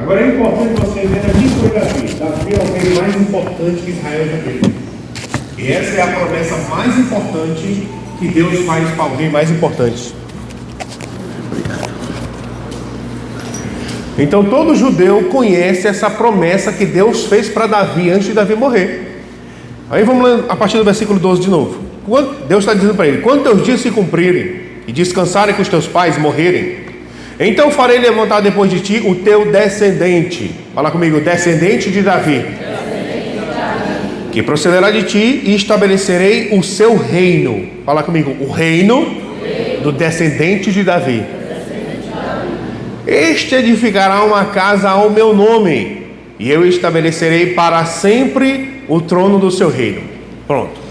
Agora é importante você entender quem foi Davi. Davi é o rei mais importante que Israel já teve. E essa é a promessa mais importante que Deus faz para o rei mais importante. Então todo judeu conhece essa promessa que Deus fez para Davi antes de Davi morrer. Aí vamos ler a partir do versículo 12 de novo. Deus está dizendo para ele: quando teus dias se cumprirem e descansarem com os teus pais morrerem, então farei levantar depois de ti o teu descendente. Fala comigo: descendente de Davi, que procederá de ti, e estabelecerei o seu reino. Fala comigo: o reino do descendente de Davi. Este edificará uma casa ao meu nome, e eu estabelecerei para sempre o trono do seu reino. Pronto.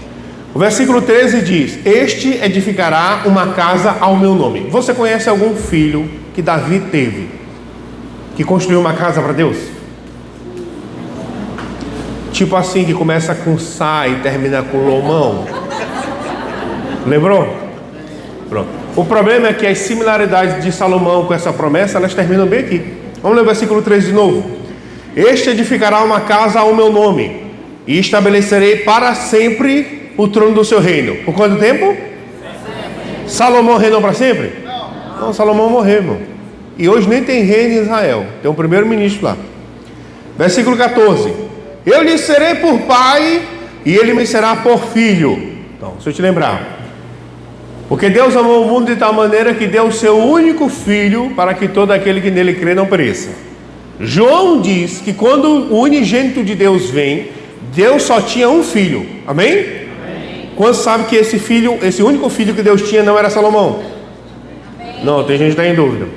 O versículo 13 diz: este edificará uma casa ao meu nome. Você conhece algum filho que Davi teve que construiu uma casa para Deus? Tipo assim, que começa com Sá e termina com Lomão. Lembrou? Pronto. O problema é que as similaridades de Salomão com essa promessa, elas terminam bem aqui. Vamos ler o versículo 13 de novo. Este edificará uma casa ao meu nome, e estabelecerei para sempre o trono do seu reino. Por quanto tempo? Salomão reinou para sempre? Não, Salomão morreu, irmão. E hoje nem tem rei em Israel. Tem um primeiro-ministro lá. Versículo 14. Eu lhe serei por pai, e ele me será por filho. Então, se eu te lembrar, porque Deus amou o mundo de tal maneira que deu o seu único filho, para que todo aquele que nele crê não pereça. João diz que quando o unigênito de Deus vem, Deus só tinha um filho. Amém? Amém. Quantos sabem que esse único filho que Deus tinha não era Salomão? Amém. Não, tem gente que está em dúvida.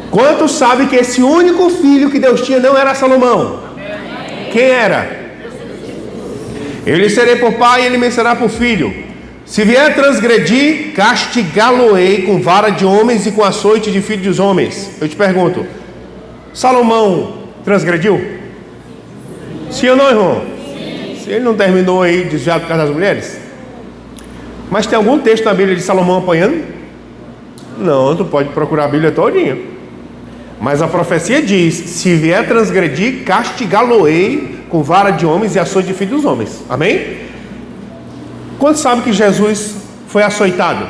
Quantos sabem que esse único filho que Deus tinha não era Salomão? Amém. Quem era? Eu lhe serei por pai e ele me será por filho. Se vier transgredir, castigá-lo-ei com vara de homens e com açoite de filhos dos homens. Eu te pergunto, Salomão transgrediu? Sim ou não, irmão? Sim. Se ele não terminou aí desviado por causa das mulheres? Mas tem algum texto na Bíblia de Salomão apanhando? Não, tu pode procurar a Bíblia todinha. Mas a profecia diz: se vier transgredir, castigá-lo-ei com vara de homens e açoite de filhos dos homens. Amém? Quantos sabem que Jesus foi açoitado?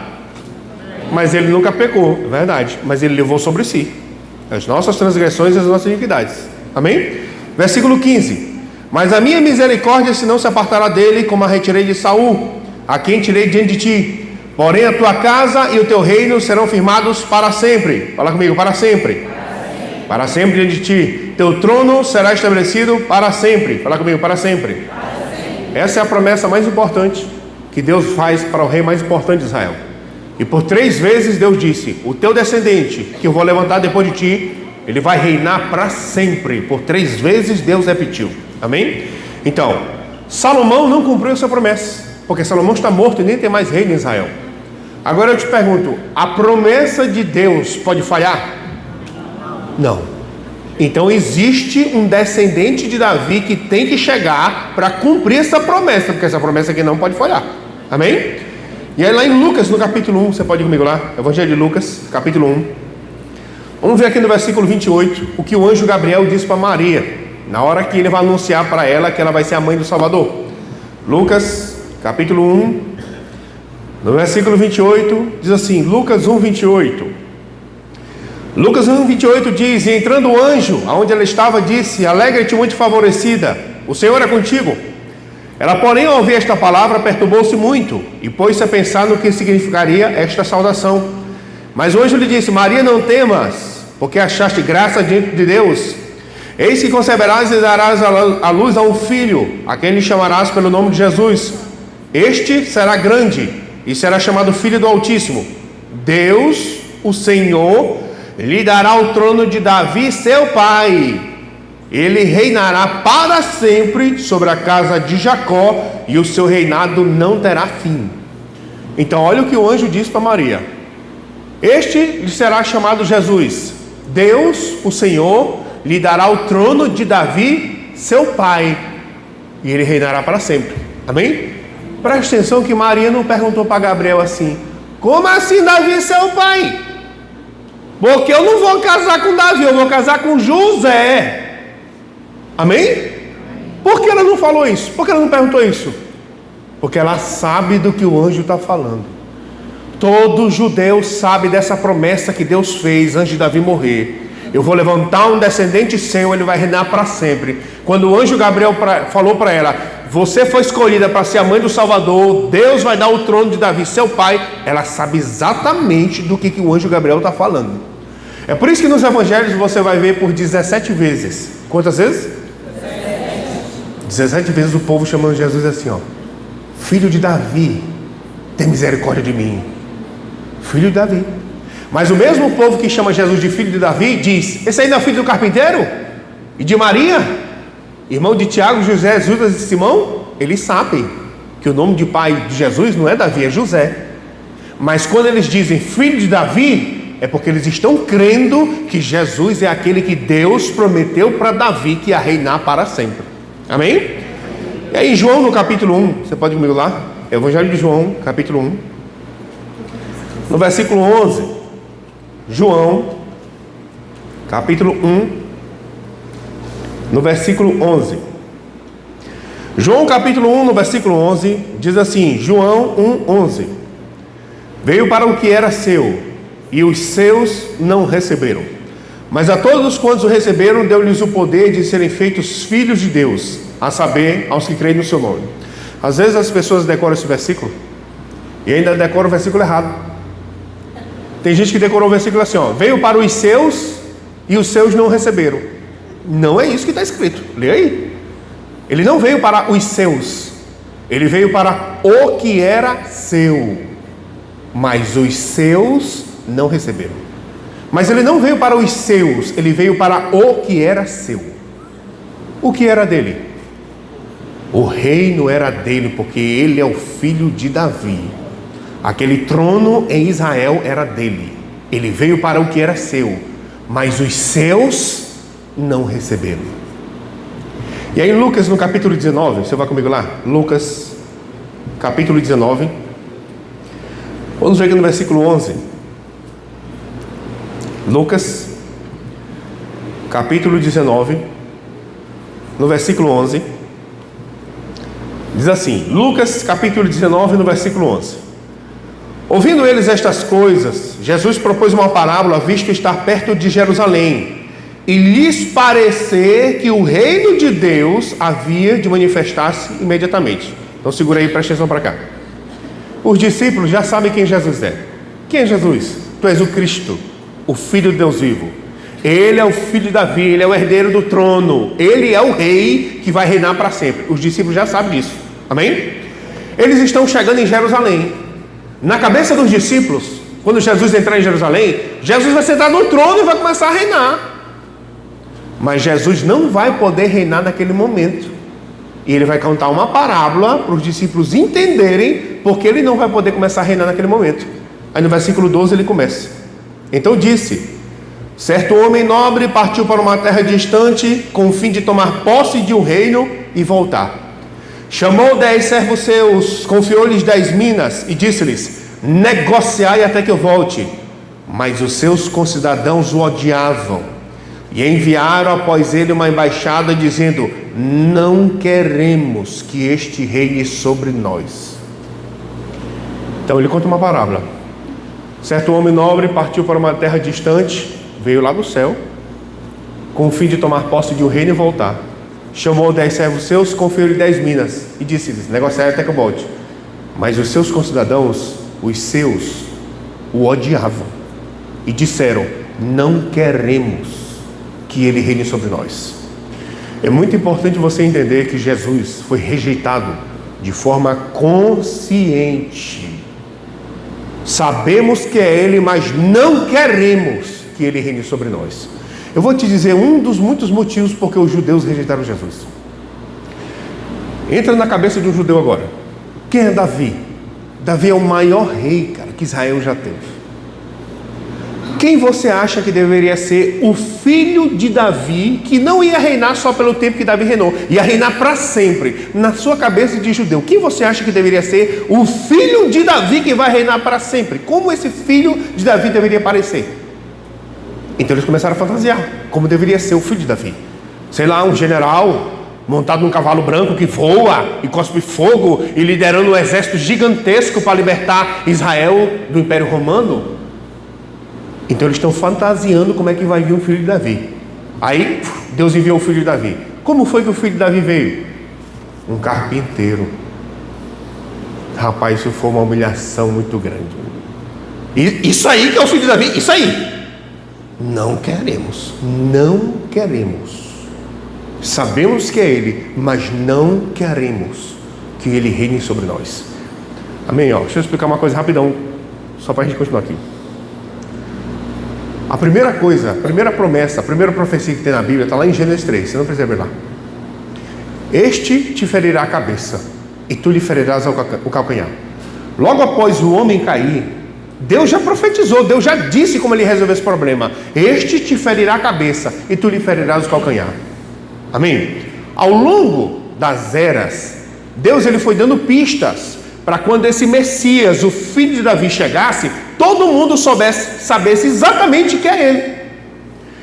Mas ele nunca pecou, é verdade. Mas ele levou sobre si as nossas transgressões e as nossas iniquidades. Amém? Versículo 15. Mas a minha misericórdia se não se apartará dele, como a retirei de Saul, a quem tirei diante de ti. Porém a tua casa e o teu reino serão firmados para sempre. Fala comigo: para sempre. Para sempre diante de ti. Teu trono será estabelecido para sempre. Fala comigo: para sempre. Essa é a promessa mais importante que Deus faz para o rei mais importante de Israel. E por 3 vezes Deus disse: o teu descendente, que eu vou levantar depois de ti, ele vai reinar para sempre. Por 3 vezes Deus repetiu. Amém? Então, Salomão não cumpriu essa promessa, porque Salomão está morto e nem tem mais rei em Israel. Agora eu te pergunto: a promessa de Deus pode falhar? Não. Então existe um descendente de Davi que tem que chegar para cumprir essa promessa, porque essa promessa aqui não pode falhar. Amém? E aí lá em Lucas, no capítulo 1, você pode ir comigo lá, Evangelho de Lucas, capítulo 1. Vamos ver aqui no versículo 28, o que o anjo Gabriel disse para Maria, na hora que ele vai anunciar para ela que ela vai ser a mãe do Salvador. Lucas, capítulo 1, no versículo 28, diz assim, Lucas 1, 28. Lucas 1, 28 diz: e entrando o anjo, aonde ela estava, disse: alegra-te muito favorecida, o Senhor é contigo. Ela, porém, ao ouvir esta palavra, perturbou-se muito, e pôs-se a pensar no que significaria esta saudação. Mas o anjo lhe disse: Maria, não temas, porque achaste graça diante de Deus. Eis que conceberás e darás à luz a um filho, a quem lhe chamarás pelo nome de Jesus. Este será grande, e será chamado Filho do Altíssimo. Deus, o Senhor, lhe dará o trono de Davi, seu pai. Ele reinará para sempre sobre a casa de Jacó, e o seu reinado não terá fim. Então olha o que o anjo disse para Maria: este lhe será chamado Jesus. Deus, o Senhor, lhe dará o trono de Davi, seu pai, e ele reinará para sempre. Amém? Preste atenção que Maria não perguntou para Gabriel assim: como assim Davi, seu pai? Porque eu não vou casar com Davi, eu vou casar com José. Amém? Por que ela não falou isso? Por que ela não perguntou isso? Porque ela sabe do que o anjo está falando. Todo judeu sabe dessa promessa que Deus fez antes de Davi morrer. Eu vou levantar um descendente seu, ele vai reinar para sempre. Quando o anjo Gabriel falou para ela: você foi escolhida para ser a mãe do Salvador, Deus vai dar o trono de Davi, seu pai. Ela sabe exatamente do que o anjo Gabriel está falando. É por isso que nos evangelhos você vai ver por 17 vezes. Quantas vezes? 17 vezes o povo chamando Jesus assim, ó: filho de Davi, tem misericórdia de mim. Filho de Davi. Mas o mesmo povo que chama Jesus de filho de Davi diz: esse aí não é filho do carpinteiro? E de Maria? Irmão de Tiago, José, Judas e Simão? Eles sabem que o nome de pai de Jesus não é Davi, é José. Mas quando eles dizem filho de Davi, é porque eles estão crendo que Jesus é aquele que Deus prometeu para Davi que ia reinar para sempre. Amém? E aí João no capítulo 1, você pode ir comigo lá? Evangelho de João, capítulo 1, no versículo 11. João, capítulo 1, no versículo 11. João, capítulo 1, no versículo 11, diz assim: João 1, 11. Veio para o que era seu, e os seus não receberam. Mas a todos quantos o receberam, deu-lhes o poder de serem feitos filhos de Deus, a saber, aos que creem no seu nome. Às vezes as pessoas decoram esse versículo e ainda decoram o versículo errado. Tem gente que decorou o versículo assim, ó: veio para os seus e os seus não receberam. Não é isso que está escrito. Lê aí. Ele não veio para os seus, ele veio para o que era seu, mas os seus não receberam. Mas ele não veio para os seus, ele veio para o que era seu. O que era dele? O reino era dele, porque ele é o filho de Davi. Aquele trono em Israel era dele. Ele veio para o que era seu, mas os seus não receberam. E aí Lucas no capítulo 19, você vai comigo lá? Lucas capítulo 19. Vamos ver aqui no versículo 11. Lucas capítulo 19, no versículo 11. Diz assim, Lucas capítulo 19, no versículo 11. Ouvindo eles estas coisas, Jesus propôs uma parábola, visto estar perto de Jerusalém, e lhes parecer que o reino de Deus havia de manifestar-se imediatamente. Então segura aí, presta atenção para cá. Os discípulos já sabem quem Jesus é. Quem é Jesus? Tu és o Cristo, o Filho de Deus vivo. Ele é o filho de Davi, ele é o herdeiro do trono, ele é o rei que vai reinar para sempre. Os discípulos já sabem disso. Amém? Eles estão chegando em Jerusalém. Na cabeça dos discípulos, quando Jesus entrar em Jerusalém, Jesus vai sentar no trono e vai começar a reinar. Mas Jesus não vai poder reinar naquele momento. E ele vai contar uma parábola para os discípulos entenderem porque ele não vai poder começar a reinar naquele momento. Aí no versículo 12 ele começa: então disse: certo homem nobre partiu para uma terra distante com o fim de tomar posse de um reino e voltar. Chamou 10 servos seus, confiou-lhes 10 minas e disse-lhes: negociai até que eu volte. Mas os seus concidadãos o odiavam e enviaram após ele uma embaixada dizendo: não queremos que este reine sobre nós. Então ele conta uma parábola. Certo homem nobre partiu para uma terra distante, veio lá do céu, com o fim de tomar posse de um reino e voltar. Chamou 10 servos seus, confiou-lhe 10 minas e disse-lhes: negociai até que eu volte. Mas os seus concidadãos, os seus, o odiavam e disseram: não queremos que ele reine sobre nós. É muito importante você entender que Jesus foi rejeitado de forma consciente. Sabemos que é ele, mas não queremos que ele reine sobre nós. Eu vou te dizer um dos muitos motivos porque os judeus rejeitaram Jesus. Entra na cabeça de um judeu agora. Quem é Davi? Davi é o maior rei, cara, que Israel já teve. Quem você acha que deveria ser o filho de Davi, que não ia reinar só pelo tempo que Davi reinou, ia reinar para sempre? Na sua cabeça de judeu, quem você acha que deveria ser o filho de Davi que vai reinar para sempre? Como esse filho de Davi deveria parecer? Então eles começaram a fantasiar como deveria ser o filho de Davi. Sei lá, um general montado num cavalo branco que voa e cospe fogo e liderando um exército gigantesco para libertar Israel do Império Romano. Então eles estão fantasiando como é que vai vir o filho de Davi. Aí Deus enviou o filho de Davi. Como foi que o filho de Davi veio? Um carpinteiro. Rapaz, isso foi uma humilhação muito grande. Isso aí que é o filho de Davi, isso aí. Não queremos. Sabemos que é Ele, mas não queremos que Ele reine sobre nós. Amém? Deixa eu explicar uma coisa rapidão, só para a gente continuar aqui. A primeira coisa, a primeira promessa, a primeira profecia que tem na Bíblia está lá em Gênesis 3, você não precisa ver lá. Este te ferirá a cabeça, e tu lhe ferirás o calcanhar. Logo após o homem cair, Deus já profetizou, Deus já disse como Ele resolveu esse problema. Este te ferirá a cabeça, e tu lhe ferirás o calcanhar. Amém? Ao longo das eras, Deus ele foi dando pistas para quando esse Messias, o filho de Davi, chegasse, todo mundo sabesse exatamente que é ele.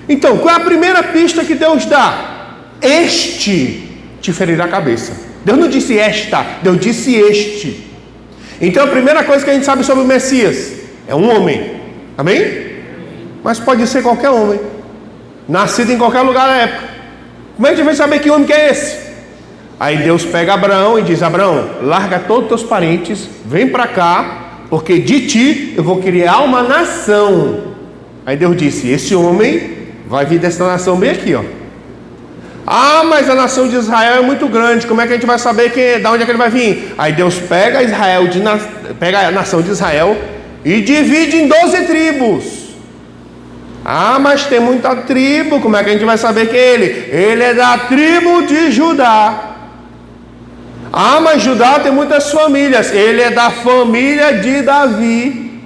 Então, qual é a primeira pista que Deus dá? Este te ferirá a cabeça. Deus não disse esta, Deus disse este. Então a primeira coisa que a gente sabe sobre o Messias é um homem. Amém? Mas pode ser qualquer homem, nascido em qualquer lugar da época. Como é que a gente vai saber que homem que é esse? Aí Deus pega Abraão e diz: Abraão, larga todos os teus parentes, vem para cá, porque de ti eu vou criar uma nação. Aí Deus disse: esse homem vai vir dessa nação bem aqui, ó. Ah, mas a nação de Israel é muito grande, como é que a gente vai saber de onde é que ele vai vir? Aí Deus pega pega a nação de Israel e divide em 12 tribos. Ah, mas tem muita tribo, como é que a gente vai saber que é ele? Ele é da tribo de Judá. Ah, mas Judá tem muitas famílias. Ele é da família de Davi.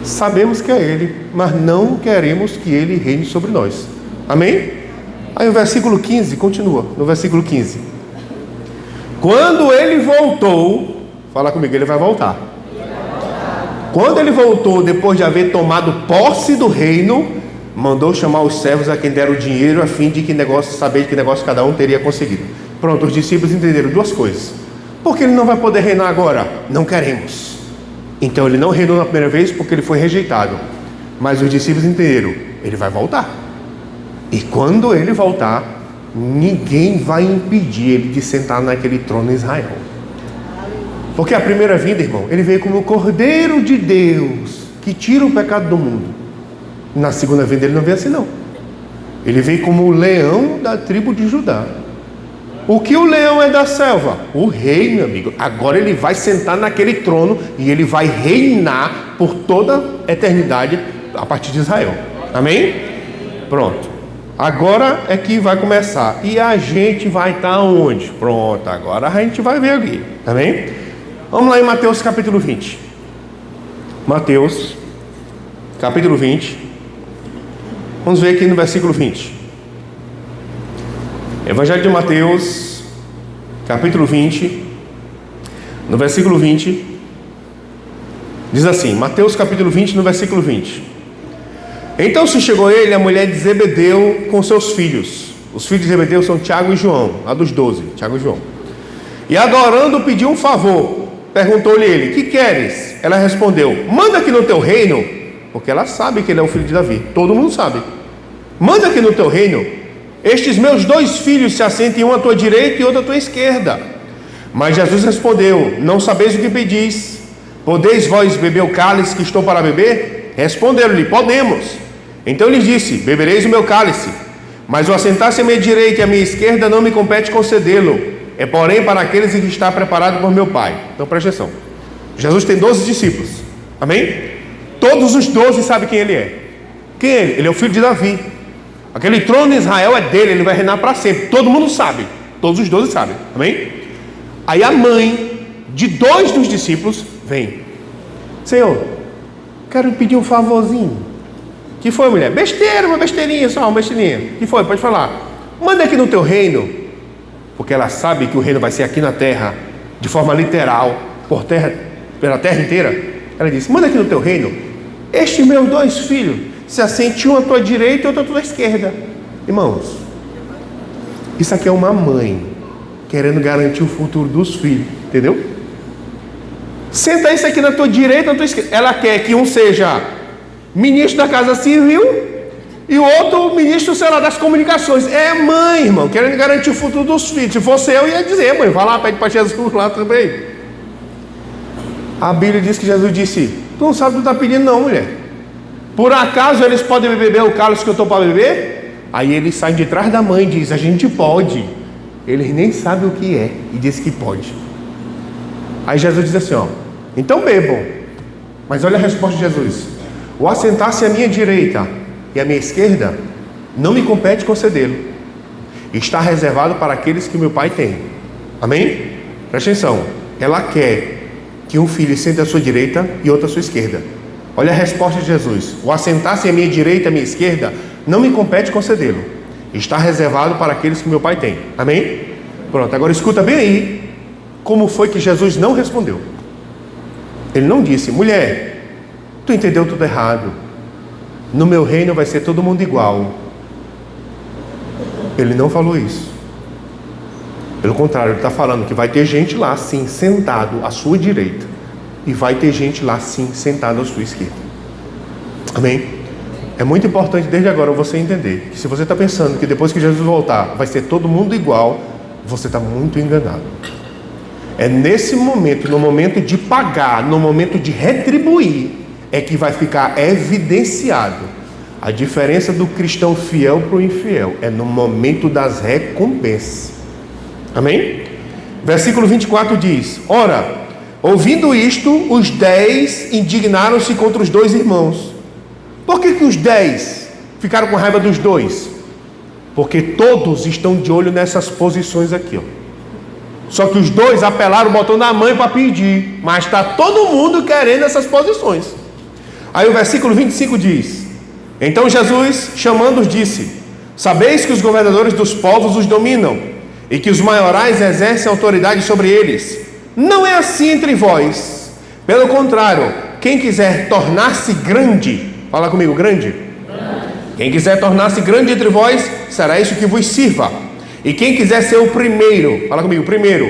Sabemos que é ele, mas não queremos que ele reine sobre nós. Amém? Aí o versículo 15 continua, no versículo 15. Quando ele voltou, fala comigo, ele vai voltar. Quando ele voltou, depois de haver tomado posse do reino, mandou chamar os servos a quem deram o dinheiro, a fim de saber de que negócio cada um teria conseguido. Pronto, os discípulos entenderam duas coisas. Porque ele não vai poder reinar agora? Não queremos. Então ele não reinou na primeira vez porque ele foi rejeitado. Mas os discípulos entenderam, ele vai voltar. E quando ele voltar, ninguém vai impedir ele de sentar naquele trono em Israel. Porque a primeira vinda, irmão, ele veio como o Cordeiro de Deus, que tira o pecado do mundo. Na segunda vinda ele não veio assim não. Ele veio como o leão da tribo de Judá. O que o leão é da selva? O rei, meu amigo. Agora ele vai sentar naquele trono e ele vai reinar por toda a eternidade a partir de Israel. Amém? Pronto. Agora é que vai começar. E a gente vai estar onde? Pronto, agora a gente vai ver aqui. Amém? Vamos lá em Mateus capítulo 20. Mateus capítulo 20. Vamos ver aqui no versículo 20. Evangelho de Mateus capítulo 20. No versículo 20. Diz assim, Mateus capítulo 20, no versículo 20. Então se chegou ele, a mulher de Zebedeu, com seus filhos. Os filhos de Zebedeu são Tiago e João, a dos 12, Tiago e João. E adorando pediu um favor. Perguntou-lhe ele, que queres? Ela respondeu, manda aqui no teu reino, porque ela sabe que ele é o filho de Davi, todo mundo sabe. Manda aqui no teu reino, estes meus 2 filhos se assentem, um à tua direita e outro à tua esquerda. Mas Jesus respondeu, não sabeis o que pedis. Podeis vós beber o cálice que estou para beber? Responderam-lhe, podemos. Então lhes disse, bebereis o meu cálice, mas o assentar-se à minha direita e à minha esquerda não me compete concedê-lo. É porém para aqueles que está preparado por meu Pai. Então presta atenção. Jesus tem 12 discípulos. Amém? Todos os 12 sabem quem ele é. Quem é ele? Ele é o filho de Davi. Aquele trono de Israel é dele, ele vai reinar para sempre. Todo mundo sabe. Todos os 12 sabem. Amém? Aí a mãe de 2 dos discípulos vem. Senhor, quero pedir um favorzinho. Que foi, mulher? Besteira, uma besteirinha só, uma besteirinha. Que foi? Pode falar. Manda aqui no teu reino. Porque ela sabe que o reino vai ser aqui na terra, de forma literal, pela terra inteira. Ela disse, manda aqui no teu reino, estes meus 2 filhos se assentiam à tua direita e outra à tua esquerda. Irmãos, isso aqui é uma mãe querendo garantir o futuro dos filhos, entendeu? Senta isso aqui na tua direita, na tua esquerda. Ela quer que um seja ministro da Casa Civil e o outro ministro, sei lá, das comunicações. É mãe, irmão, querendo garantir o futuro dos filhos. Se fosse eu, ia dizer, mãe, vai lá, pede para Jesus lá também. A Bíblia diz que Jesus disse: tu não sabe o que tu está pedindo não, mulher. Por acaso eles podem beber o cálice que eu estou para beber? Aí eles saem de trás da mãe e diz: a gente pode. Eles nem sabem o que é e diz que pode. Aí Jesus diz assim, ó: então bebam. Mas olha a resposta de Jesus: o assentar-se à minha direita e à minha esquerda não me compete concedê-lo. Está reservado para aqueles que meu Pai tem. Amém? Presta atenção. Ela quer que um filho sente à sua direita e outro à sua esquerda. Olha a resposta de Jesus: o assentar-se à minha direita e à minha esquerda não me compete concedê-lo. Está reservado para aqueles que meu Pai tem. Amém? Pronto, agora escuta bem aí como foi que Jesus não respondeu. Ele não disse: mulher, tu entendeu tudo errado. No meu reino vai ser todo mundo igual. Ele não falou isso. Pelo contrário, ele está falando que vai ter gente lá sim sentado à sua direita e vai ter gente lá sim sentado à sua esquerda. Amém? É muito importante desde agora você entender que se você está pensando que depois que Jesus voltar vai ser todo mundo igual, você está muito enganado. É nesse momento, no momento de pagar, no momento de retribuir, é que vai ficar evidenciado a diferença do cristão fiel para o infiel. É no momento das recompensas. Amém? Versículo 24 diz: ora, ouvindo isto, os 10 indignaram-se contra os 2 irmãos. Por que os 10 ficaram com raiva dos 2? Porque todos estão de olho nessas posições aqui, ó. Só que os 2 apelaram o botão da mãe para pedir, mas está todo mundo querendo essas posições. Aí o versículo 25 diz: então Jesus, chamando-os, disse: sabeis que os governadores dos povos os dominam, e que os maiorais exercem autoridade sobre eles. Não é assim entre vós. Pelo contrário, quem quiser tornar-se grande, fala comigo, grande. Quem quiser tornar-se grande entre vós, será isso que vos sirva. E quem quiser ser o primeiro, fala comigo, primeiro.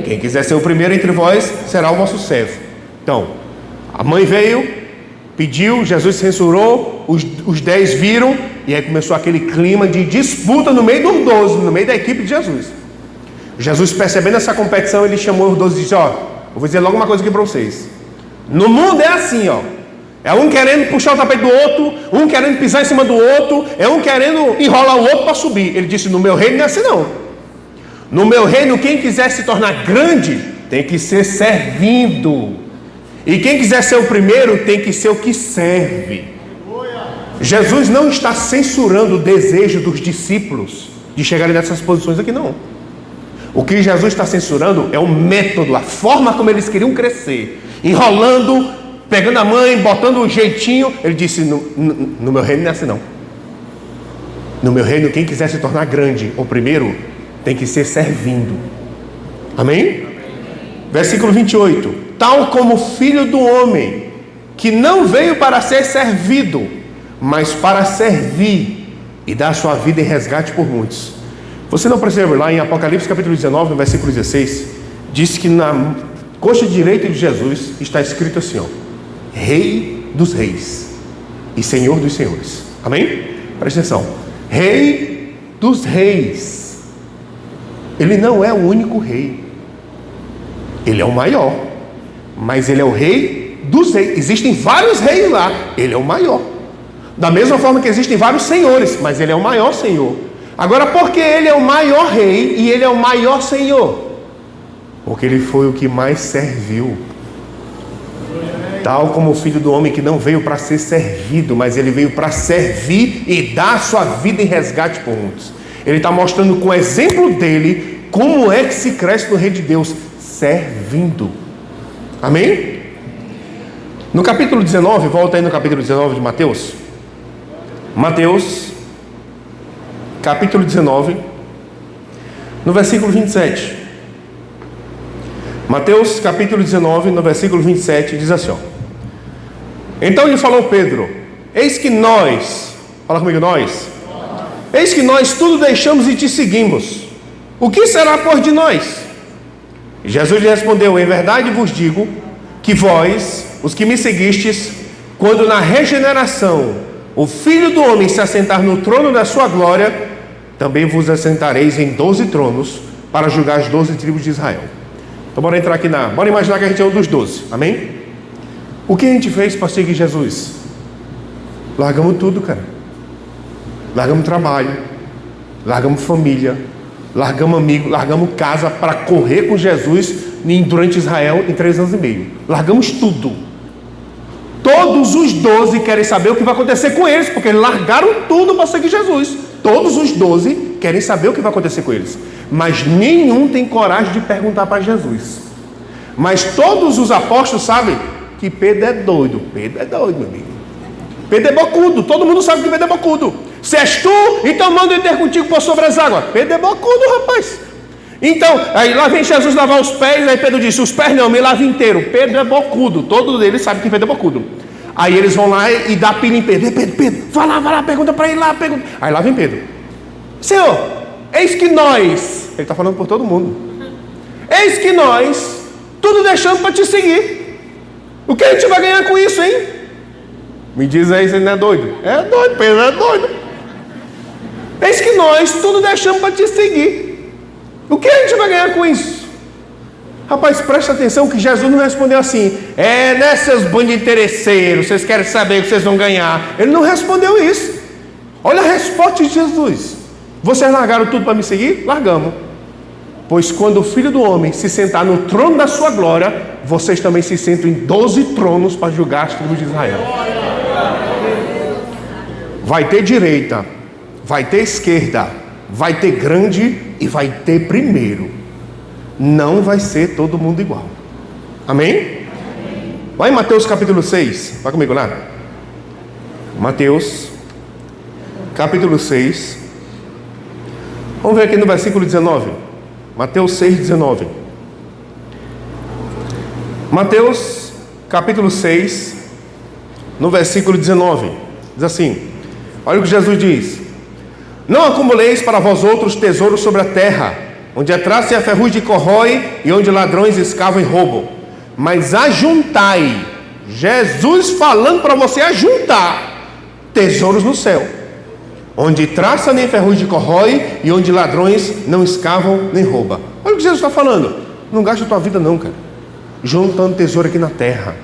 Quem quiser ser o primeiro entre vós, será o vosso servo. Então, a mãe veio, pediu, Jesus censurou, os 10 viram, e aí começou aquele clima de disputa no meio dos 12, no meio da equipe de Jesus. Jesus, percebendo essa competição, ele chamou os 12 e disse: ó, eu vou dizer logo uma coisa aqui para vocês. No mundo é assim, ó. É um querendo puxar o tapete do outro, um querendo pisar em cima do outro, é um querendo enrolar o outro para subir. Ele disse: no meu reino não é assim não. No meu reino, quem quiser se tornar grande tem que ser servindo, e quem quiser ser o primeiro tem que ser o que serve. Jesus não está censurando o desejo dos discípulos de chegarem nessas posições aqui, não. O que Jesus está censurando é o método, a forma como eles queriam crescer, enrolando, pegando a mãe, botando um jeitinho. Ele disse: no meu reino não é assim não. No meu reino, quem quiser se tornar grande, o primeiro, tem que ser servindo. Amém? Versículo 28. Tal como o Filho do Homem, que não veio para ser servido, mas para servir e dar sua vida em resgate por muitos. Você não percebe lá em Apocalipse capítulo 19, no versículo 16, diz que na coxa direita de Jesus está escrito assim, ó: Rei dos Reis e Senhor dos Senhores. Amém? Presta atenção. Rei dos Reis. Ele não é o único rei. Ele é o maior. Mas ele é o Rei dos Reis. Existem vários reis lá. Ele é o maior. Da mesma forma que existem vários senhores, mas ele é o maior senhor. Agora, por que ele é o maior rei e ele é o maior senhor? Porque ele foi o que mais serviu. Tal como o Filho do Homem, que não veio para ser servido, mas ele veio para servir e dar sua vida em resgate por muitos. Ele está mostrando com o exemplo dele como é que se cresce no reino de Deus, servindo. Amém? No capítulo 19, volta aí no capítulo 19 de Mateus. Mateus, capítulo 19, no versículo 27. Mateus, capítulo 19, no versículo 27, diz assim, ó: Então lhe falou Pedro: eis que nós, fala comigo, nós, eis que nós tudo deixamos e te seguimos. O que será por de nós? E Jesus lhe respondeu: em verdade vos digo que vós, os que me seguistes, quando na regeneração o Filho do Homem se assentar no trono da sua glória, também vos assentareis em 12 tronos para julgar as 12 tribos de Israel. Então bora entrar aqui bora imaginar que a gente é um dos 12, amém? O que a gente fez para seguir Jesus? Largamos tudo, cara. Largamos trabalho, largamos família, largamos amigo, largamos casa para correr com Jesus durante Israel em 3 anos e meio. Largamos tudo. Todos os 12 querem saber o que vai acontecer com eles, porque eles largaram tudo para seguir Jesus. Todos os 12 querem saber o que vai acontecer com eles, mas nenhum tem coragem de perguntar para Jesus. Mas todos os apóstolos sabem que Pedro é doido. Pedro é doido, meu amigo. Pedro é bocudo. Todo mundo sabe que Pedro é bocudo. Se és tu, então manda eu ter contigo por sobre as águas. Pedro é bocudo, rapaz. Então, aí lá vem Jesus lavar os pés. Aí Pedro disse: os pés não, me lava inteiro. Pedro é bocudo. Todos eles sabem que Pedro é bocudo. Aí eles vão lá e dá pilha em Pedro. Pedro, vai lá, pergunta para ele lá, pergunta. Aí lá vem Pedro: Senhor, eis que nós, ele está falando por todo mundo, eis que nós tudo deixamos para te seguir. O que a gente vai ganhar com isso, hein? Me diz aí se ele não é doido. É doido, Pedro é doido. Eis que nós tudo deixamos para te seguir. O que a gente vai ganhar com isso? Rapaz, presta atenção que Jesus não respondeu assim: né, seus bandos interesseiros, vocês querem saber o que vocês vão ganhar. Ele não respondeu isso. Olha a resposta de Jesus: vocês largaram tudo para me seguir? Largamos. Pois quando o Filho do Homem se sentar no trono da sua glória, vocês também se sentam em 12 tronos para julgar as tribos de Israel. Vai ter direita, vai ter esquerda, vai ter grande e vai ter primeiro. Não vai ser todo mundo igual. Amém? Vai em Mateus capítulo 6. Vai comigo lá. Mateus capítulo 6. Vamos ver aqui no versículo 19. Mateus 6, 19. Mateus capítulo 6, no versículo 19. Diz assim: olha o que Jesus diz: não acumuleis para vós outros tesouros sobre a terra, onde a traça e a ferrugem corrói e onde ladrões escavam e roubam, mas ajuntai. Jesus falando para você ajuntar tesouros no céu, onde traça nem ferrugem corrói e onde ladrões não escavam nem roubam. Olha o que Jesus está falando: não gaste a tua vida não, cara, juntando tesouro aqui na terra,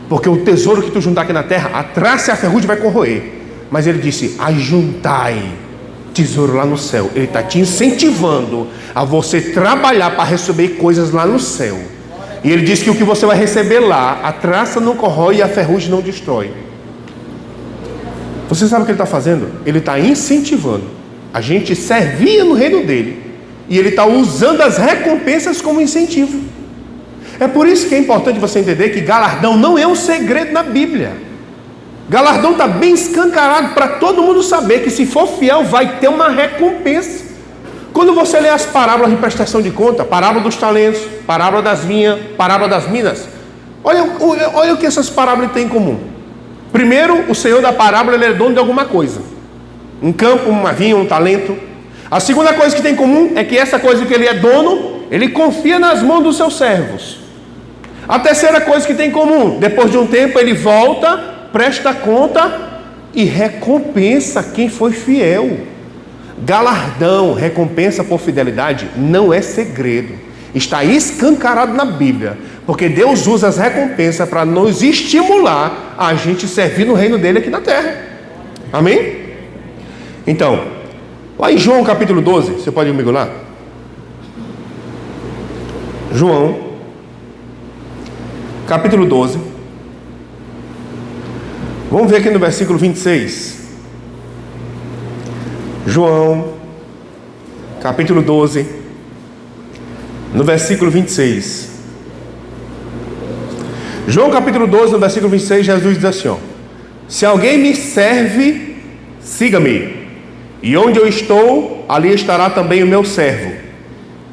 porque o tesouro que tu juntar aqui na terra, a traça e a ferrugem vai corroer. Mas ele disse: ajuntai tesouro lá no céu. Ele está te incentivando a você trabalhar para receber coisas lá no céu. E ele diz que o que você vai receber lá, a traça não corrói e a ferrugem não destrói. Você sabe o que ele está fazendo? Ele está incentivando a gente servir no reino dele, e ele está usando as recompensas como incentivo. É por isso que é importante você entender que galardão não é um segredo na Bíblia. Galardão está bem escancarado para todo mundo saber que se for fiel vai ter uma recompensa. Quando você lê as parábolas de prestação de conta, parábola dos talentos, parábola das vinhas, parábola das minas, olha o que essas parábolas têm em comum. Primeiro, o senhor da parábola, ele é dono de alguma coisa: um campo, uma vinha, um talento. A segunda coisa que tem em comum é que essa coisa que ele é dono, ele confia nas mãos dos seus servos. A terceira coisa que tem em comum: depois de um tempo ele volta, presta conta e recompensa quem foi fiel. Galardão, recompensa por fidelidade, não é segredo, está escancarado na Bíblia, porque Deus usa as recompensas para nos estimular a gente servir no reino dele aqui na terra. Amém? Então, lá em João capítulo 12, você pode ir comigo lá? João capítulo 12. Vamos ver aqui no versículo 26. João capítulo 12, no versículo 26. João capítulo 12, no versículo 26, Jesus diz assim: se alguém me serve, siga-me, e onde eu estou, ali estará também o meu servo.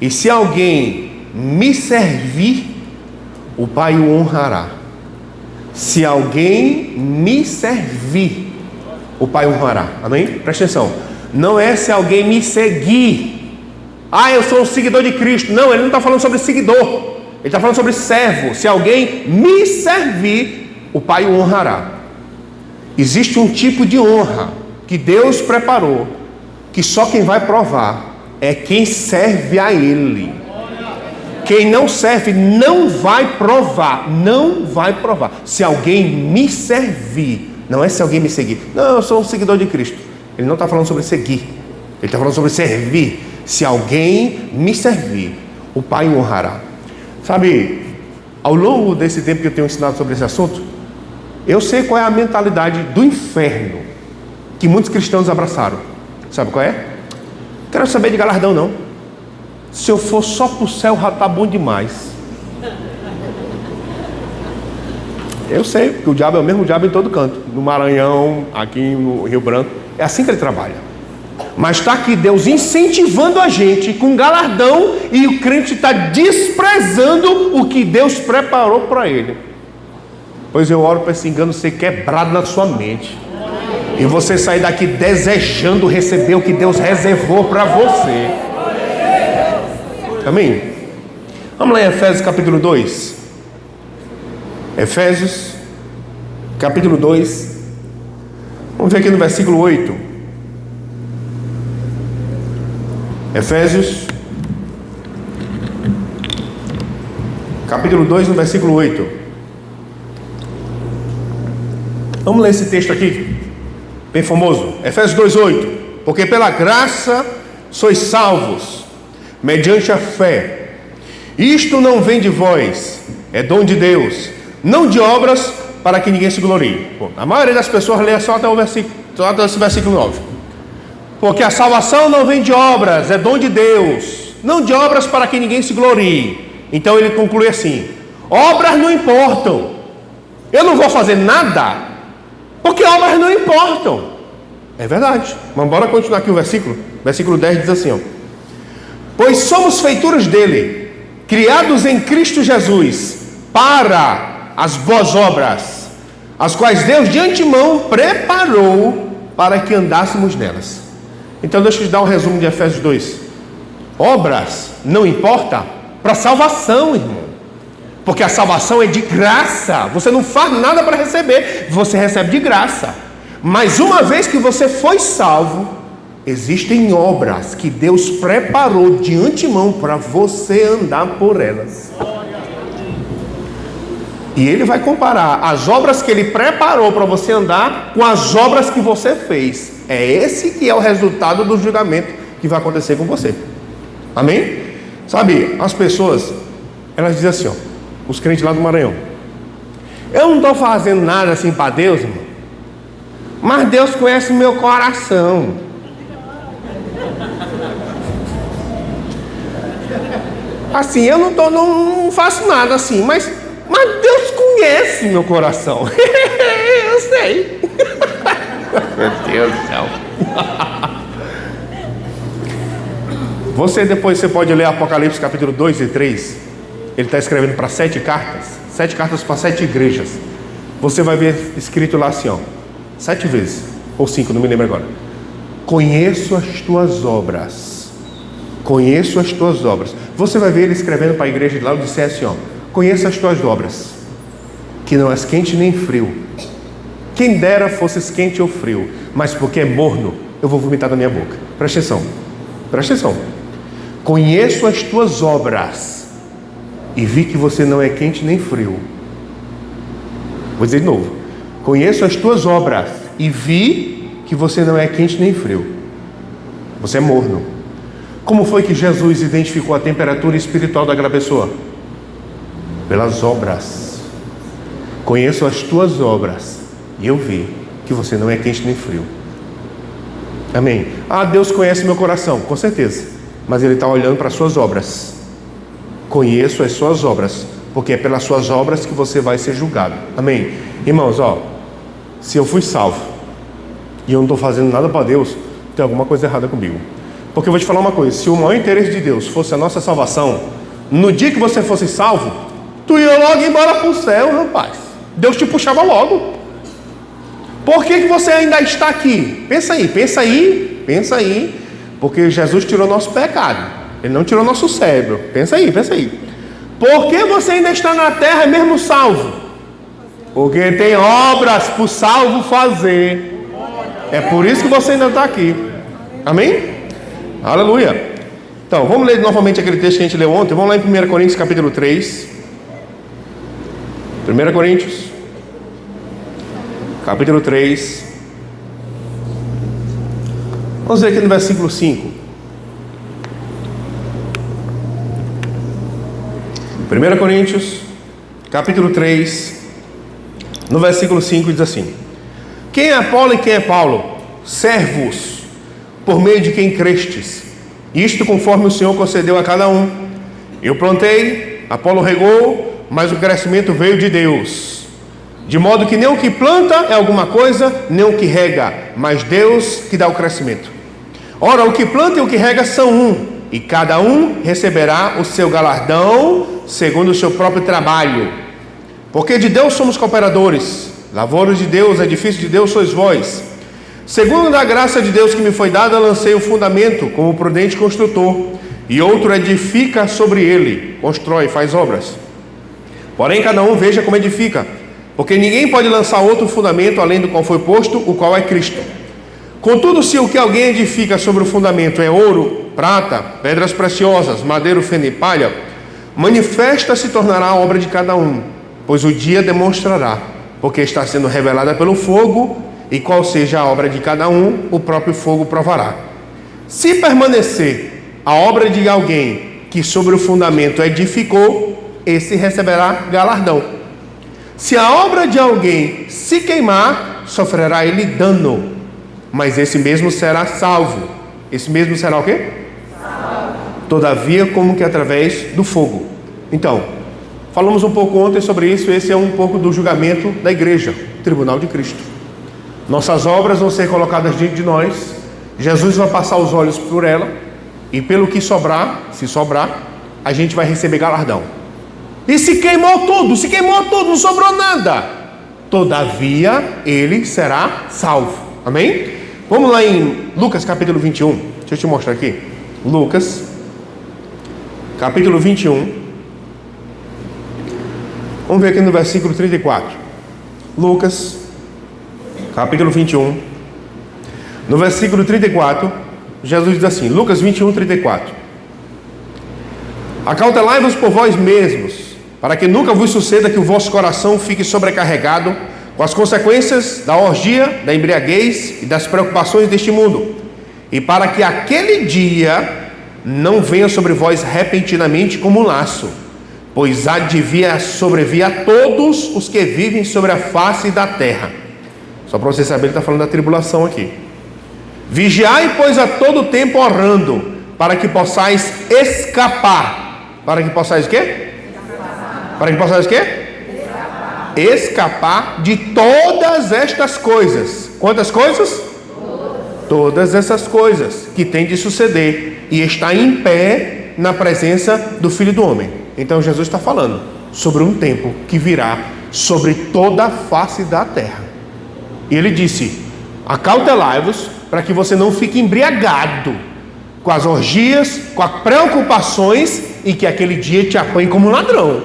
E se alguém me servir, o Pai o honrará. Se alguém me servir, o Pai honrará. Amém? Presta atenção. Não é se alguém me seguir. Ah, eu sou um seguidor de Cristo. Não, ele não está falando sobre seguidor. Ele está falando sobre servo. Se alguém me servir, o Pai o honrará. Existe um tipo de honra que Deus preparou, que só quem vai provar é quem serve a Ele. Quem não serve não vai provar. Não vai provar. Se alguém me servir, não é se alguém me seguir. Não, eu sou um seguidor de Cristo. Ele não está falando sobre seguir. Ele está falando sobre servir. Se alguém me servir, o Pai o honrará. Sabe, ao longo desse tempo que eu tenho ensinado sobre esse assunto, eu sei qual é a mentalidade do inferno que muitos cristãos abraçaram. Sabe qual é? Não quero saber de galardão, não. Se eu for só para o céu, já está bom demais. Eu sei, porque o diabo é o mesmo diabo em todo canto. No Maranhão, aqui no Rio Branco. É assim que ele trabalha. Mas está aqui Deus incentivando a gente com galardão, e o crente está desprezando o que Deus preparou para ele. Pois eu oro para esse engano ser quebrado na sua mente, e você sair daqui desejando receber o que Deus reservou para você. Amém? Vamos lá em Efésios capítulo 2. Efésios capítulo 2. Vamos ver aqui no versículo 8. Efésios capítulo 2, no versículo 8. Vamos ler esse texto aqui, bem famoso. Efésios 2:8. Porque pela graça sois salvos, mediante a fé. Isto não vem de vós, é dom de Deus, não de obras, para que ninguém se glorie. Bom, a maioria das pessoas lê só até esse versículo 9. Porque a salvação não vem de obras, é dom de Deus, não de obras para que ninguém se glorie. Então ele conclui assim: obras não importam. Eu não vou fazer nada, porque obras não importam. É verdade. Mas bora continuar aqui o versículo. Versículo 10 diz assim, ó: pois somos feituras dele, criados em Cristo Jesus, para as boas obras, as quais Deus de antemão preparou para que andássemos nelas. Então deixa eu te dar um resumo de Efésios 2. Obras não importa para salvação, irmão, porque a salvação é de graça. Você não faz nada para receber, você recebe de graça. Mas uma vez que você foi salvo, existem obras que Deus preparou de antemão para você andar por elas. E Ele vai comparar as obras que Ele preparou para você andar com as obras que você fez. É esse que é o resultado do julgamento que vai acontecer com você. Amém? Sabe, as pessoas, elas dizem assim, ó, os crentes lá do Maranhão: eu não estou fazendo nada assim para Deus, irmão, mas Deus conhece o meu coração. Assim, eu não faço nada assim, mas Deus conhece meu coração. Eu sei. Meu Deus do céu. Você pode ler Apocalipse capítulo 2 e 3. Ele está escrevendo para 7 cartas. 7 cartas para 7 igrejas. Você vai ver escrito lá assim, ó, 7 vezes, ou 5, não me lembro agora: conheço as tuas obras. Conheço as tuas obras. Você vai ver ele escrevendo para a igreja de lá, disse assim, ó: conheço as tuas obras, que não és quente nem frio. Quem dera fosses quente ou frio, mas porque é morno, eu vou vomitar da minha boca. Presta atenção, presta atenção. Conheço as tuas obras e vi que você não é quente nem frio. Vou dizer de novo: conheço as tuas obras e vi que você não é quente nem frio. Você é morno. Como foi que Jesus identificou a temperatura espiritual daquela pessoa? Pelas obras. Conheço as tuas obras e eu vi que você não é quente nem frio. Amém? Ah, Deus conhece meu coração, com certeza, mas Ele está olhando para as suas obras. Conheço as suas obras, porque é pelas suas obras que você vai ser julgado. Amém? Irmãos, ó, se eu fui salvo e eu não estou fazendo nada para Deus, tem alguma coisa errada comigo. Porque eu vou te falar uma coisa: se o maior interesse de Deus fosse a nossa salvação, no dia que você fosse salvo, tu ia logo embora para o céu, rapaz. Deus te puxava logo. Por que você ainda está aqui? Pensa aí. Porque Jesus tirou nosso pecado. Ele não tirou nosso cérebro. Pensa aí. Por que você ainda está na terra mesmo salvo? Porque tem obras para o salvo fazer. É por isso que você ainda está aqui. Amém? Aleluia. Então, vamos ler novamente aquele texto que a gente leu ontem. Vamos lá em 1 Coríntios capítulo 3. 1 Coríntios capítulo 3. Vamos ver aqui no versículo 5. 1 Coríntios capítulo 3, no versículo 5 diz assim: quem é Apolo e quem é Paulo? Servos, por meio de quem crestes, isto conforme o Senhor concedeu a cada um. Eu plantei, Apolo regou, mas o crescimento veio de Deus. De modo que nem o que planta é alguma coisa, nem o que rega, mas Deus que dá o crescimento. Ora, o que planta e o que rega são um, e cada um receberá o seu galardão segundo o seu próprio trabalho. Porque de Deus somos cooperadores, lavouros de Deus, edifício de Deus sois vós. Segundo a graça de Deus que me foi dada, lancei o fundamento como prudente construtor, e outro edifica sobre ele, constrói, faz obras. Porém cada um veja como edifica, porque ninguém pode lançar outro fundamento além do qual foi posto, o qual é Cristo. Contudo, se o que alguém edifica sobre o fundamento é ouro, prata, pedras preciosas, madeiro, feno e palha, manifesta se tornará a obra de cada um, pois o dia demonstrará, porque está sendo revelada pelo fogo, e qual seja a obra de cada um, o próprio fogo provará. Se permanecer a obra de alguém que sobre o fundamento edificou, esse receberá galardão. Se a obra de alguém se queimar, sofrerá ele dano, mas esse mesmo será salvo. Esse mesmo será o quê? Salvo. Todavia, como que através do fogo. Então, falamos um pouco ontem sobre isso. Esse é um pouco do julgamento da igreja, tribunal de Cristo. Nossas obras vão ser colocadas diante de nós. Jesus vai passar os olhos por ela, e pelo que sobrar, se sobrar, a gente vai receber galardão. E se queimou tudo, não sobrou nada, todavia ele será salvo. Amém? Vamos lá em Lucas capítulo 21. Deixa eu te mostrar aqui. Lucas capítulo 21. Vamos ver aqui no versículo 34. Lucas capítulo 21. No versículo 34, Jesus diz assim, Lucas 21, 34: acautelai-vos por vós mesmos, para que nunca vos suceda que o vosso coração fique sobrecarregado com as consequências da orgia, da embriaguez e das preocupações deste mundo, e para que aquele dia não venha sobre vós repentinamente como um laço, pois há de vir sobrevir a todos os que vivem sobre a face da terra. Só para você saber, ele está falando da tribulação aqui. Vigiai, pois, a todo tempo orando, para que possais escapar. Para que possais o quê? Para que possais o quê? Escapar de todas estas coisas. Quantas coisas? Todas essas coisas que tem de suceder, e está em pé na presença do Filho do Homem. Então Jesus está falando sobre um tempo que virá sobre toda a face da terra. E ele disse: acautelai-vos, para que você não fique embriagado com as orgias, com as preocupações, e que aquele dia te apanhe como um ladrão,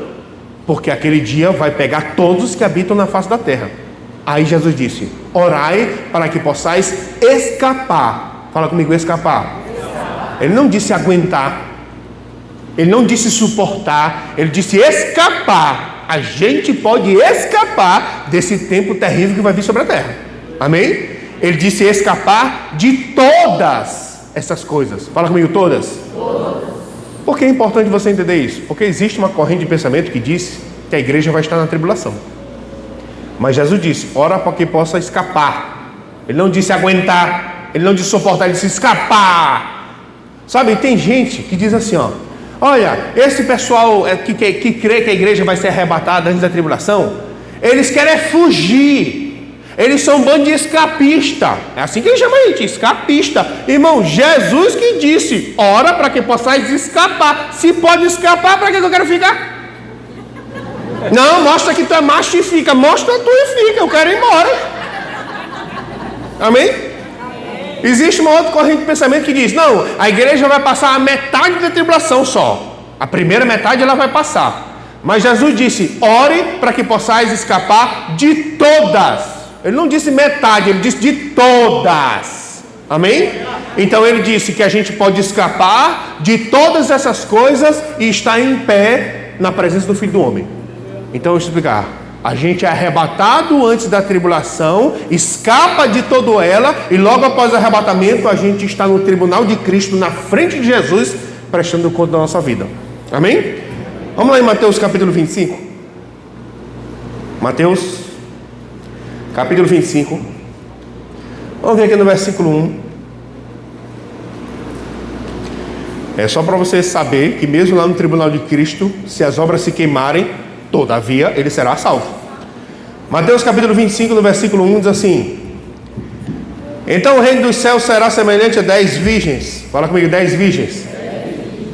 porque aquele dia vai pegar todos que habitam na face da terra. Aí Jesus disse: orai para que possais escapar. Fala comigo, escapar. Ele não disse aguentar, ele não disse suportar, ele disse escapar. A gente pode escapar desse tempo terrível que vai vir sobre a terra. Amém? Ele disse escapar de todas essas coisas. Fala comigo, todas. Por que é importante você entender isso? Porque existe uma corrente de pensamento que diz que a igreja vai estar na tribulação. Mas Jesus disse: ora para que possa escapar. Ele não disse aguentar, ele não disse suportar, ele disse escapar. Sabe, tem gente que diz assim, ó: olha, esse pessoal que crê que a igreja vai ser arrebatada antes da tribulação, eles querem fugir. Eles são um bando de escapista. É assim que ele chama a gente, escapista. Irmão, Jesus que disse: ora para que possais escapar. Se pode escapar, para que eu quero ficar? Não, mostra que tu é macho e fica. Mostra tu e fica. Eu quero ir embora. Amém? Existe uma outra corrente de pensamento que diz: não, a igreja vai passar a metade da tribulação só. A primeira metade ela vai passar. Mas Jesus disse: ore para que possais escapar de todas. Ele não disse metade, ele disse de todas. Amém? Então ele disse que a gente pode escapar de todas essas coisas e estar em pé na presença do Filho do Homem. Então eu vou explicar. A gente é arrebatado antes da tribulação, escapa de toda ela, e logo após o arrebatamento a gente está no tribunal de Cristo, na frente de Jesus, prestando conta da nossa vida. Amém? Vamos lá em Mateus capítulo 25. Mateus capítulo 25. Vamos ver aqui no versículo 1. É só para você saber que mesmo lá no tribunal de Cristo, se as obras se queimarem, todavia ele será salvo. Mateus capítulo 25, no versículo 1 diz assim: então o reino dos céus será semelhante a 10 virgens. Fala comigo, 10 virgens.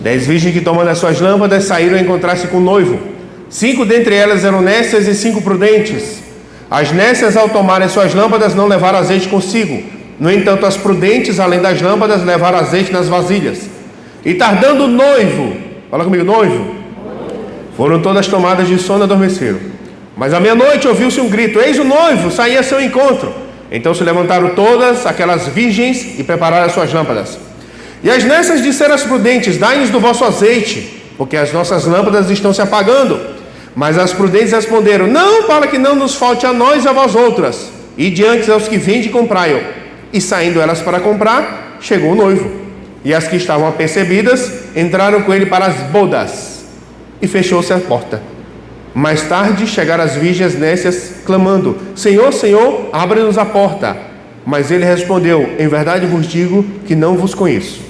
10 virgens que, tomando as suas lâmpadas, saíram a encontrar-se com o noivo. 5 dentre elas eram nécias e 5 prudentes. As nécias, ao tomarem suas lâmpadas, não levaram azeite consigo. No entanto, as prudentes, além das lâmpadas, levaram azeite nas vasilhas. E tardando o noivo, fala comigo, noivo, foram todas tomadas de sono e adormeceram. Mas à meia-noite ouviu-se um grito: eis o noivo, saía a seu encontro. Então se levantaram todas aquelas virgens e prepararam as suas lâmpadas. E as nécias disseram às prudentes: dai-nos do vosso azeite, porque as nossas lâmpadas estão se apagando. Mas as prudentes responderam: não, para que não nos falte a nós e a vós outras. E diante aos que vendem, comprai-o. E saindo elas para comprar, chegou o noivo. E as que estavam apercebidas entraram com ele para as bodas. E fechou-se a porta. Mais tarde chegaram as virgens nécias, clamando: Senhor, Senhor, abre-nos a porta. Mas ele respondeu: em verdade vos digo que não vos conheço.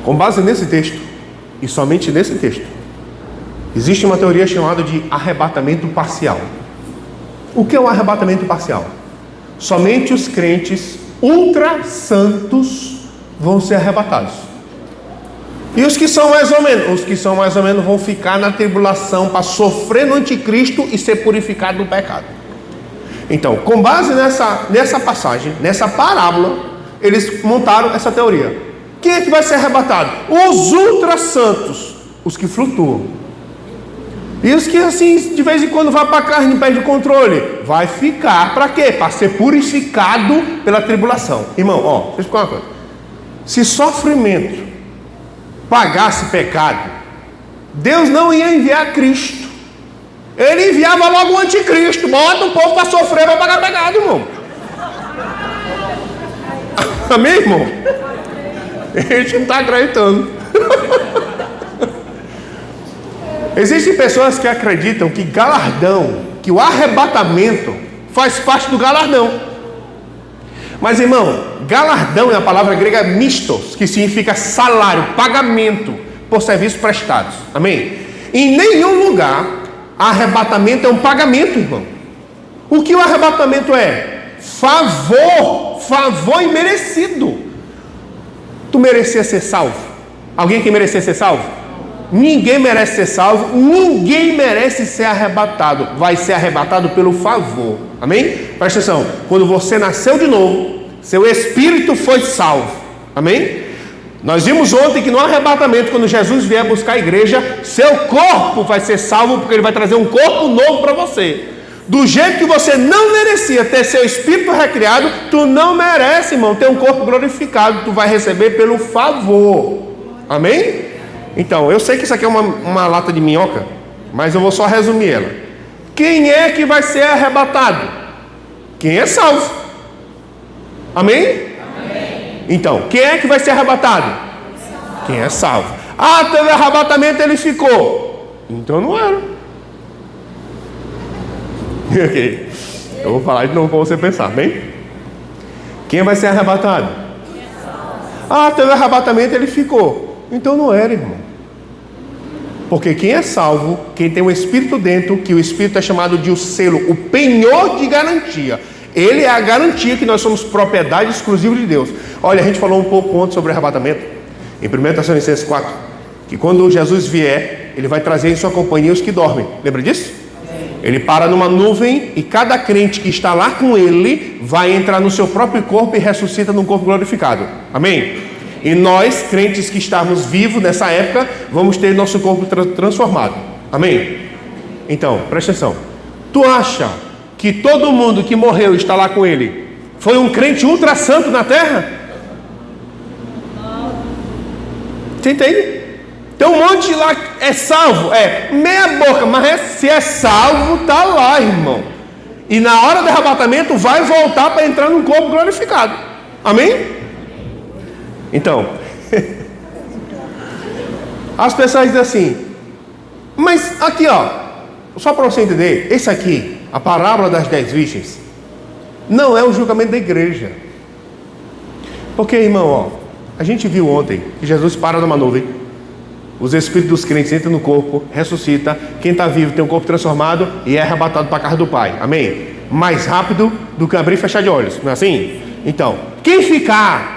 Com base nesse texto, e somente nesse texto, existe uma teoria chamada de arrebatamento parcial. O que é um arrebatamento parcial? Somente os crentes ultra santos vão ser arrebatados. E os que são mais ou menos vão ficar na tribulação para sofrer no anticristo e ser purificado do pecado. Então, com base nessa passagem, nessa parábola, eles montaram essa teoria. Quem é que vai ser arrebatado? Os ultra santos, os que flutuam. E os que assim, de vez em quando vai para a carne e perde o controle, vai ficar para quê? Para ser purificado pela tribulação. Irmão, deixa eu explicar uma coisa. Se sofrimento pagasse pecado, Deus não ia enviar Cristo. Ele enviava logo o anticristo. Bota o povo para sofrer, para pagar pecado, irmão. Amém, irmão? A gente não está acreditando. Existem pessoas que acreditam que galardão, que o arrebatamento faz parte do galardão. Mas, irmão, galardão é a palavra grega mistos, que significa salário, pagamento por serviços prestados. Amém? Em nenhum lugar arrebatamento é um pagamento, irmão. O que o arrebatamento é? Favor imerecido. Tu merecia ser salvo? Alguém que merecia ser salvo? Ninguém merece ser salvo, ninguém merece ser arrebatado. Vai ser arrebatado pelo favor. Amém? Presta atenção. Quando você nasceu de novo, seu espírito foi salvo. Amém? Nós vimos ontem que no arrebatamento, quando Jesus vier buscar a igreja, seu corpo vai ser salvo, porque ele vai trazer um corpo novo para você. Do jeito que você não merecia ter seu espírito recriado, tu não merece, irmão, ter um corpo glorificado. Tu vai receber pelo favor. Amém? Então, eu sei que isso aqui é uma lata de minhoca, mas eu vou só resumir ela. Quem é que vai ser arrebatado? Quem é salvo. Amém? Amém. Então, quem é que vai ser arrebatado? Quem é salvo. Teve arrebatamento, ele ficou. Então não era. Ok. Eu vou falar de novo para você pensar, amém? Quem vai ser arrebatado? Teve arrebatamento, ele ficou. Então não era, irmão. Porque quem é salvo, quem tem o Espírito dentro, que o Espírito é chamado de o selo, o penhor de garantia. Ele é a garantia que nós somos propriedade exclusiva de Deus. Olha, a gente falou um pouco ontem sobre arrebatamento, em 1 Tessalonicenses 4, que quando Jesus vier, ele vai trazer em sua companhia os que dormem. Lembra disso? Ele para numa nuvem e cada crente que está lá com ele vai entrar no seu próprio corpo e ressuscita num corpo glorificado. Amém? E nós, crentes que estamos vivos nessa época, vamos ter nosso corpo transformado. Amém? Então, presta atenção. Tu acha que todo mundo que morreu está lá com ele foi um crente ultra santo na terra? Você entende? Tem um monte lá que é salvo, meia boca, mas se é salvo, tá lá, irmão. E na hora do arrebatamento vai voltar para entrar num corpo glorificado. Amém? Então, as pessoas dizem assim, mas aqui ó, só para você entender, esse aqui, a parábola das 10 virgens, não é o julgamento da igreja. Porque, irmão, ó, a gente viu ontem que Jesus para numa nuvem, os espíritos dos crentes entram no corpo, ressuscita, quem está vivo tem um corpo transformado e é arrebatado para a casa do Pai. Amém? Mais rápido do que abrir e fechar de olhos, não é assim? Então, quem ficar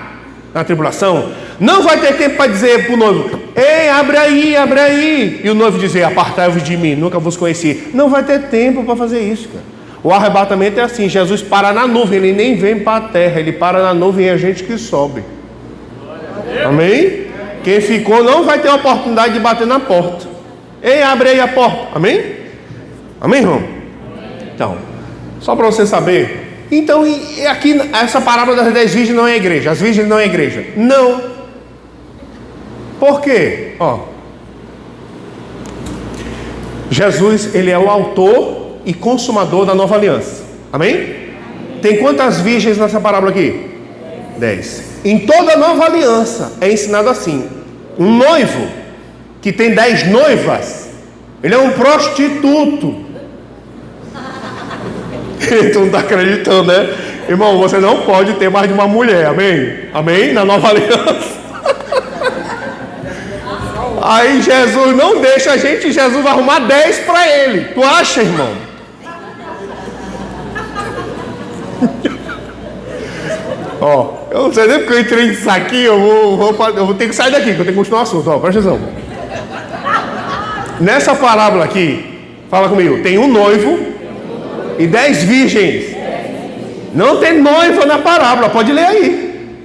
na tribulação não vai ter tempo para dizer para o noivo, ei, abre aí, e o noivo dizer, apartai-vos de mim, nunca vos conheci. Não vai ter tempo para fazer isso, cara. O arrebatamento é assim, Jesus para na nuvem, ele nem vem para a terra, ele para na nuvem e é a gente que sobe. Amém? Quem ficou não vai ter a oportunidade de bater na porta. Ei, abre aí a porta. Amém? Amém, irmão? Então, só para você saber. Então, e aqui, essa parábola das 10 virgens não é igreja. As virgens não é igreja. Não. Por quê? Ó, Jesus, ele é o autor e consumador da nova aliança. Amém? Tem quantas virgens nessa parábola aqui? 10. Em toda nova aliança é ensinado assim: um noivo que tem 10 noivas, ele é um prostituto. Tu não está acreditando, né? Irmão, você não pode ter mais de uma mulher, amém? Amém? Na nova aliança. Aí Jesus não deixa a gente, Jesus vai arrumar 10 para ele. Tu acha, irmão? Ó, eu não sei nem porque eu entrei nisso aqui, eu vou ter que sair daqui, que eu tenho que continuar o assunto. Ó, presta atenção. Nessa parábola aqui, fala comigo, tem um noivo e 10 virgens. Não tem noiva na parábola, pode ler aí.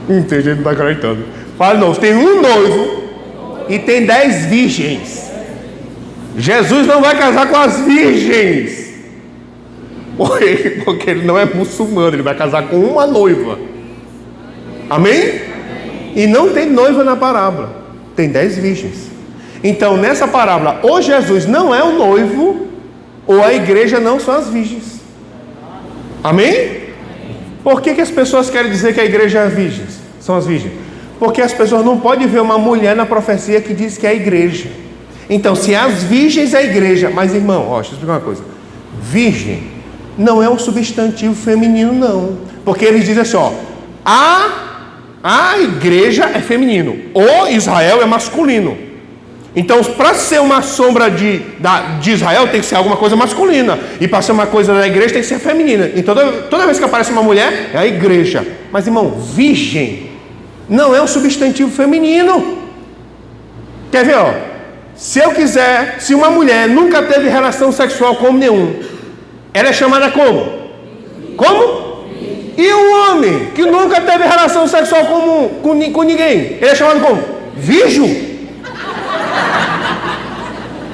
Tem gente que não está acreditando. Fala de novo, tem um noivo e tem 10 virgens. Jesus não vai casar com as virgens. Porque ele não é muçulmano, ele vai casar com uma noiva. Amém? E não tem noiva na parábola, tem 10 virgens. Então nessa parábola, ou Jesus não é o noivo, ou a igreja não são as virgens. Amém? Por que as pessoas querem dizer que a igreja é virgens? São as virgens? Porque as pessoas não podem ver uma mulher na profecia que diz que é a igreja. Então se as virgens é a igreja, mas irmão, ó, deixa eu explicar uma coisa. Virgem não é um substantivo feminino, não. Porque eles dizem assim, ó, a igreja é feminino, o Israel é masculino. Então, para ser uma sombra de Israel, tem que ser alguma coisa masculina. E para ser uma coisa da igreja, tem que ser feminina. Então, toda vez que aparece uma mulher, é a igreja. Mas, irmão, virgem não é um substantivo feminino. Quer ver, ó? Se uma mulher nunca teve relação sexual com nenhum, ela é chamada como? Como? E o homem que nunca teve relação sexual com ninguém, ele é chamado como? Virgem.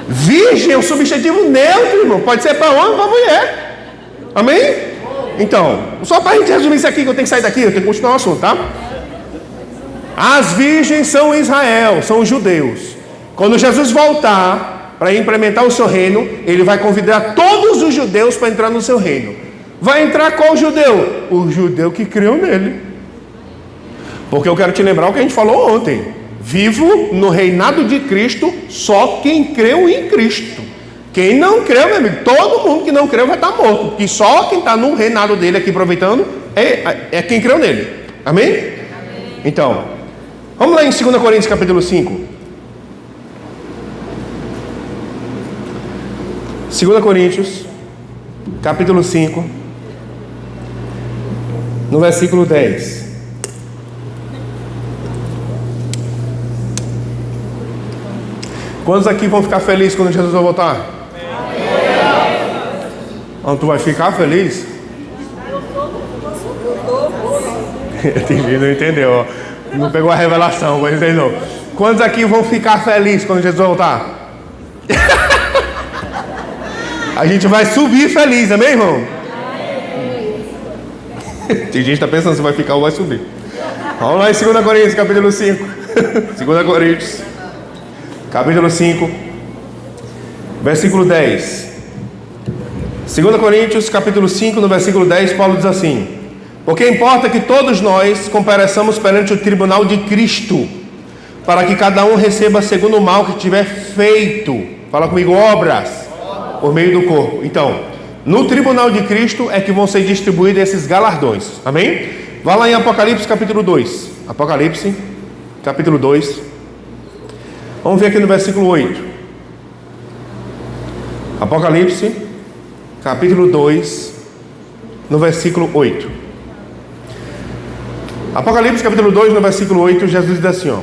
Virgem é um substantivo neutro, irmão. Pode ser para homem ou para mulher. Amém? Então, só para a gente resumir isso aqui, que eu tenho que sair daqui, eu tenho que continuar o assunto, tá? As virgens são Israel, são os judeus. Quando Jesus voltar para implementar o seu reino, ele vai convidar todos os judeus para entrar no seu reino. Vai entrar qual judeu? O judeu que creu nele. Porque eu quero te lembrar o que a gente falou ontem. Vivo no reinado de Cristo só quem creu em Cristo. Quem não creu, meu amigo, todo mundo que não creu vai estar morto. Porque só quem está no reinado dele aqui aproveitando é quem creu nele. Amém? Amém? Então, vamos lá em 2 Coríntios capítulo 5. 2 Coríntios, capítulo 5, no versículo 10. Quantos aqui vão ficar felizes quando Jesus vai voltar? Então, tu vai ficar feliz? Entendi, não entendeu, ó. Não pegou a revelação, mas entendeu. Quantos aqui vão ficar felizes quando Jesus voltar? A gente vai subir feliz, amém, irmão? Tem gente que está pensando se vai ficar ou vai subir. Vamos lá em 2 Coríntios, capítulo 5. 2 Coríntios, capítulo 5, versículo 10. 2 Coríntios, capítulo 5, no versículo 10, Paulo diz assim: porque importa que todos nós compareçamos perante o tribunal de Cristo, para que cada um receba segundo o mal que tiver feito. Fala comigo, obras, por meio do corpo. Então, no tribunal de Cristo é que vão ser distribuídos esses galardões. Amém? Vá lá em Apocalipse capítulo 2. Apocalipse capítulo 2. Vamos ver aqui no versículo 8. Apocalipse capítulo 2, no versículo 8. Apocalipse capítulo 2, no versículo 8, Jesus diz assim, ó: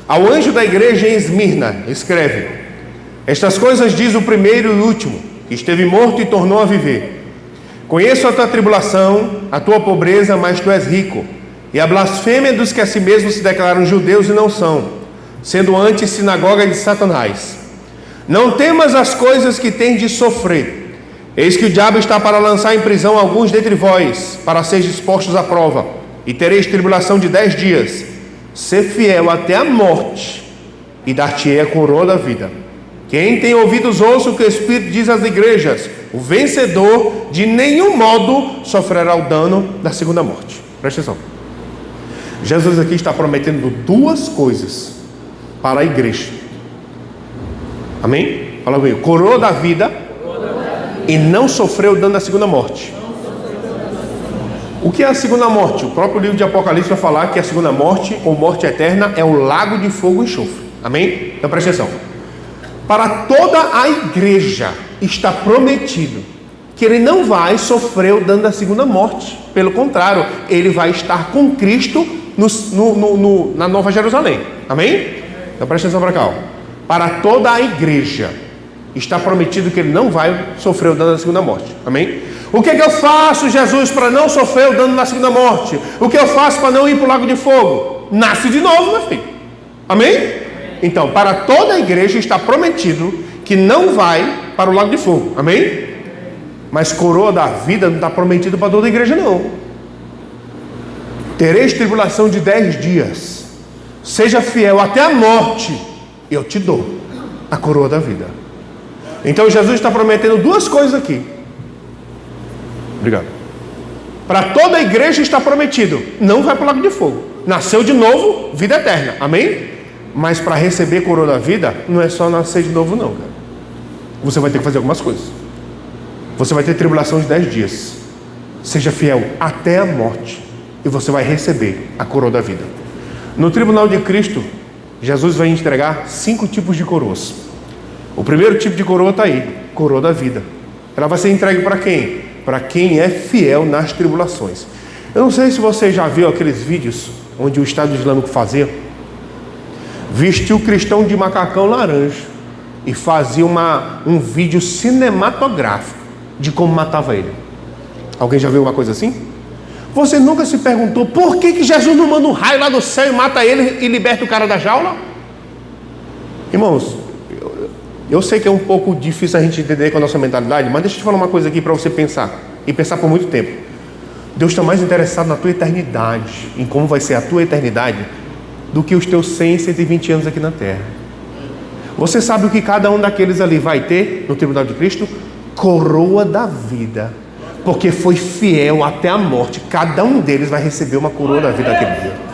ao anjo da igreja em Esmirna, escreve: estas coisas diz o primeiro e o último, que esteve morto e tornou a viver. Conheço a tua tribulação, a tua pobreza, mas tu és rico, e a blasfêmia dos que a si mesmos se declaram judeus e não são, sendo antes sinagoga de Satanás. Não temas as coisas que tens de sofrer. Eis que o diabo está para lançar em prisão alguns dentre vós, para seres expostos à prova, e tereis tribulação de 10 dias. Sê fiel até a morte, e dar-te-ei a coroa da vida. Quem tem ouvidos ouça o que o Espírito diz às igrejas: o vencedor de nenhum modo sofrerá o dano da segunda morte. Presta atenção. Jesus aqui está prometendo duas coisas para a igreja. Amém? Fala comigo. Coroa da vida e não sofreu o dano da segunda morte. O que é a segunda morte? O próprio livro de Apocalipse vai falar que a segunda morte, ou morte eterna, é o lago de fogo e enxofre. Amém? Então presta atenção. Para toda a igreja está prometido que ele não vai sofrer o dano da segunda morte. Pelo contrário, ele vai estar com Cristo na Nova Jerusalém. Amém? Então presta atenção para cá, ó. Para toda a igreja está prometido que ele não vai sofrer o dano da segunda morte. Amém? O que é que eu faço, Jesus, para não sofrer o dano da segunda morte? O que eu faço para não ir para o lago de fogo? Nasce de novo, meu filho. Amém? Então, para toda a igreja está prometido que não vai para o lago de fogo. Amém? Mas coroa da vida não está prometido para toda a igreja, não. Tereis tribulação de 10 dias. Seja fiel até a morte, eu te dou a coroa da vida. Então Jesus está prometendo duas coisas aqui. Obrigado. Para toda a igreja está prometido: não vai para o lago de fogo. Nasceu de novo, vida eterna. Amém? Mas para receber coroa da vida, não é só nascer de novo, não, cara. Você vai ter que fazer algumas coisas. Você vai ter tribulação de 10 dias. Seja fiel até a morte, e você vai receber a coroa da vida. No tribunal de Cristo, Jesus vai entregar 5 tipos de coroas. O primeiro tipo de coroa está aí, coroa da vida. Ela vai ser entregue para quem? Para quem é fiel nas tribulações. Eu não sei se você já viu aqueles vídeos onde o Estado Islâmico fazia. Vestiu o cristão de macacão laranja e fazia um vídeo cinematográfico de como matava ele. Alguém já viu uma coisa assim? Você nunca se perguntou por que Jesus não manda um raio lá do céu e mata ele e liberta o cara da jaula? Irmãos, eu sei que é um pouco difícil a gente entender com a nossa mentalidade, mas deixa eu te falar uma coisa aqui para você pensar, e pensar por muito tempo. Deus está mais interessado na tua eternidade, em como vai ser a tua eternidade, do que os teus 100, 120 anos aqui na terra. Você sabe o que cada um daqueles ali vai ter no tribunal de Cristo? Coroa da vida, porque foi fiel até a morte. Cada um deles vai receber uma coroa da vida naquele dia.